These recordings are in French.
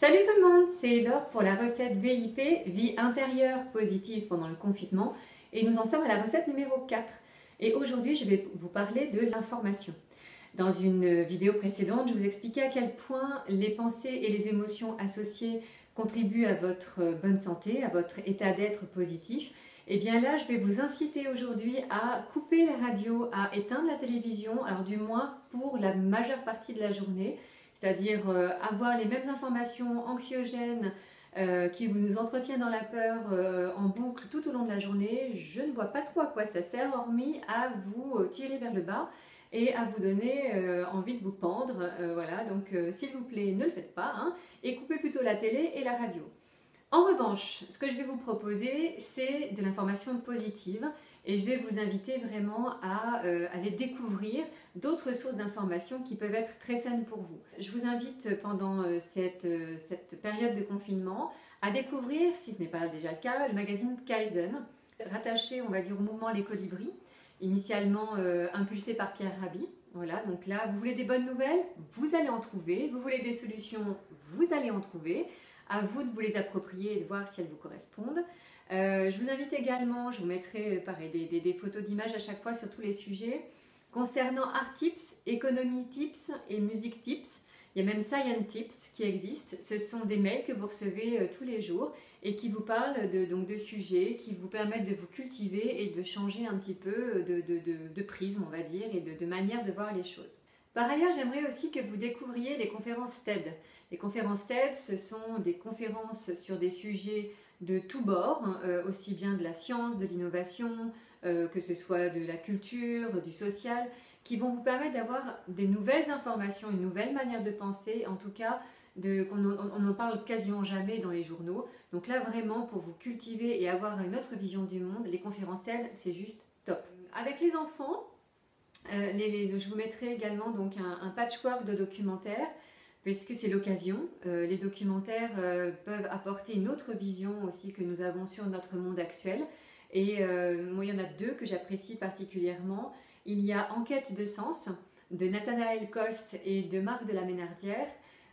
Salut tout le monde, c'est Laure pour la recette VIP, vie intérieure positive pendant le confinement, et nous en sommes à la recette numéro 4. Et aujourd'hui, je vais vous parler de l'information. Dans une vidéo précédente, je vous expliquais à quel point les pensées et les émotions associées contribuent à votre bonne santé, à votre état d'être positif. Et bien là, je vais vous inciter aujourd'hui à couper la radio, à éteindre la télévision, alors du moins pour la majeure partie de la journée, c'est-à-dire avoir les mêmes informations anxiogènes qui vous entretiennent dans la peur en boucle tout au long de la journée. Je ne vois pas trop à quoi ça sert, hormis à vous tirer vers le bas et à vous donner envie de vous pendre. Voilà, donc s'il vous plaît, ne le faites pas, hein, et coupez plutôt la télé et la radio. En revanche, ce que je vais vous proposer, c'est de l'information positive et je vais vous inviter vraiment à aller découvrir d'autres sources d'informations qui peuvent être très saines pour vous. Je vous invite pendant cette période de confinement à découvrir, si ce n'est pas déjà le cas, le magazine Kaizen, rattaché, on va dire, au mouvement Les Colibris, initialement impulsé par Pierre Rabhi. Voilà, donc là, vous voulez des bonnes nouvelles, vous allez en trouver. Vous voulez des solutions, vous allez en trouver. À vous de vous les approprier et de voir si elles vous correspondent. Je vous invite également, je vous mettrai pareil, des photos d'images à chaque fois sur tous les sujets. Concernant Art Tips, Economy Tips et Music Tips, il y a même Science Tips qui existent. Ce sont des mails que vous recevez tous les jours et qui vous parlent de sujets qui vous permettent de vous cultiver et de changer un petit peu de prisme, on va dire, et de manière de voir les choses. Par ailleurs, j'aimerais aussi que vous découvriez les conférences TED. Les conférences TED, ce sont des conférences sur des sujets de tous bords, aussi bien de la science, de l'innovation, que ce soit de la culture, du social, qui vont vous permettre d'avoir des nouvelles informations, une nouvelle manière de penser, en tout cas, on n'en parle quasiment jamais dans les journaux. Donc là, vraiment, pour vous cultiver et avoir une autre vision du monde, les conférences TED, c'est juste top. Avec les enfants, je vous mettrai également donc un patchwork de documentaires, puisque c'est l'occasion. Les documentaires peuvent apporter une autre vision aussi que nous avons sur notre monde actuel. Et moi, il y en a deux que j'apprécie particulièrement. Il y a Enquête de sens de Nathanaël Coste et de Marc de la Ménardière.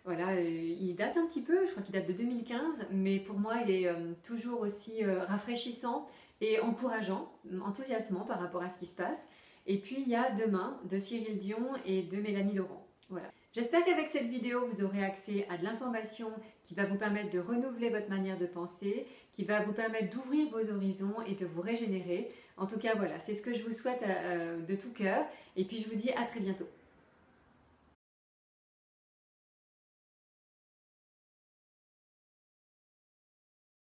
Voilà, il date un petit peu, je crois qu'il date de 2015, mais pour moi, il est toujours aussi rafraîchissant et encourageant, enthousiasmant par rapport à ce qui se passe. Et puis il y a Demain de Cyril Dion et de Mélanie Laurent. Voilà. J'espère qu'avec cette vidéo, vous aurez accès à de l'information qui va vous permettre de renouveler votre manière de penser, qui va vous permettre d'ouvrir vos horizons et de vous régénérer. En tout cas, voilà, c'est ce que je vous souhaite de tout cœur. Et puis je vous dis à très bientôt.